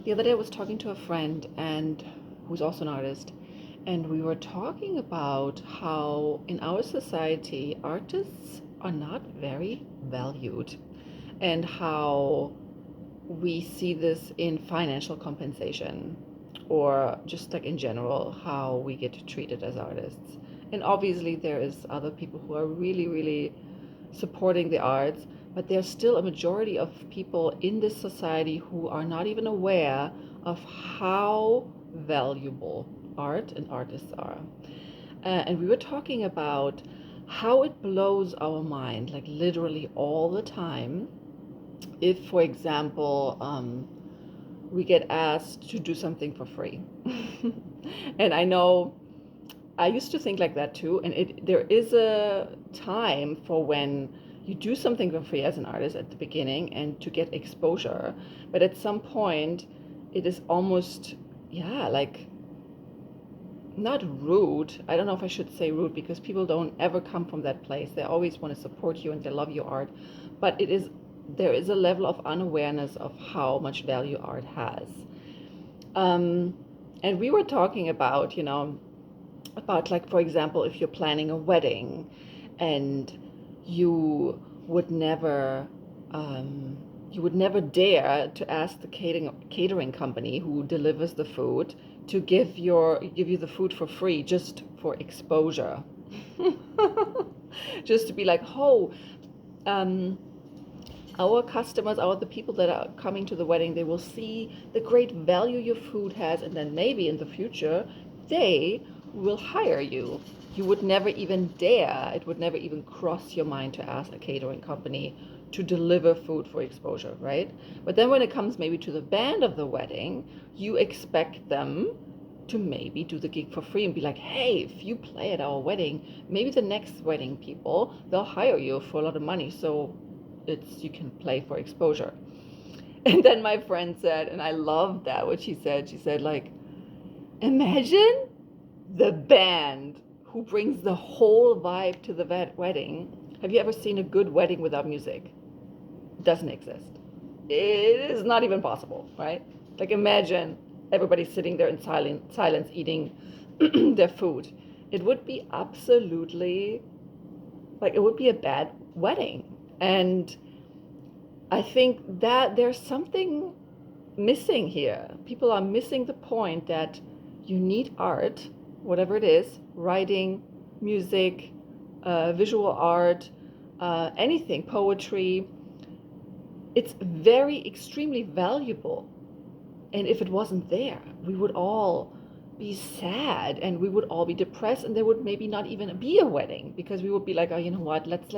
The other day I was talking to a friend and who's also an artist, and we were talking about how in our society artists are not very valued and how we see this in financial compensation or just like in general how we get treated as artists. And obviously there is other people who are really, really supporting the arts, but there's still a majority of people in this society who are not even aware of how valuable art and artists are. And we were talking about how it blows our mind, like literally all the time, if, for example, we get asked to do something for free. And I know I used to think like that too. And there is a time for when you do something for free as an artist at the beginning and to get exposure. But at some point, it is almost, yeah, like not rude. I don't know if I should say rude because people don't ever come from that place. They always want to support you and they love your art. But there is a level of unawareness of how much value art has. Um, and we were talking about, about like, for example, if you're planning a wedding and you would never you would never dare to ask the catering company who delivers the food to give you the food for free just for exposure. Just to be like, oh, um, our customers, the people that are coming to the wedding, they will see the great value your food has, and then maybe in the future they will hire you. You would never even dare, it would never even cross your mind to ask a catering company to deliver food for exposure, right? But then when it comes maybe to the band of the wedding, you expect them to maybe do the gig for free and be like, hey, if you play at our wedding, maybe the next wedding people, they'll hire you for a lot of money. So you can play for exposure. And then my friend said, and I loved that what she said like, imagine the band who brings the whole vibe to the wedding. Have you ever seen a good wedding without music? It doesn't exist. It is not even possible, right? Like imagine everybody sitting there in silence eating their food. It would be absolutely, like, it would be a bad wedding. And I think that there's something missing here. People are missing the point that you need art, whatever it is, writing, music, visual art, anything, poetry. It's very extremely valuable. And if it wasn't there, we would all be sad and we would all be depressed and there would maybe not even be a wedding because we would be like, oh, you know what, let's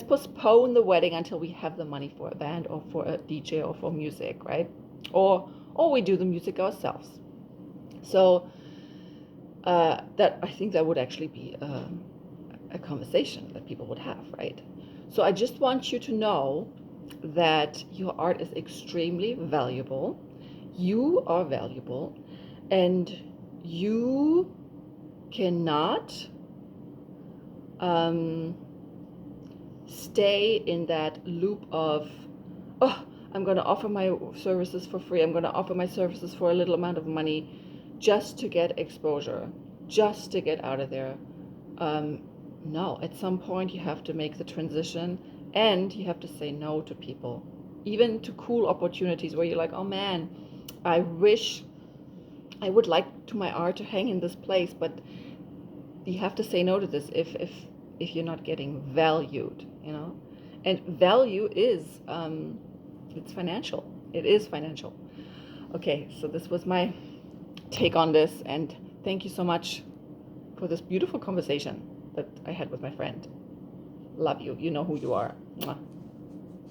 postpone the wedding until we have the money for a band or for a DJ or for music, right? Or we do the music ourselves. So that I think that would actually be a conversation that people would have, right? So I just want you to know that your art is extremely valuable. You are valuable, and you cannot stay in that loop of, oh, I'm going to offer my services for free. I'm going to offer my services for a little amount of money just to get exposure, just to get out of there. No, at some point you have to make the transition and you have to say no to people, even to cool opportunities where you're like, oh man, I wish I would like to my art to hang in this place, but you have to say no to this if you're not getting valued, And value is it's financial. It is financial. Okay, so this was my take on this, and thank you so much for this beautiful conversation that I had with my friend. Love you. You know who you are. Mwah.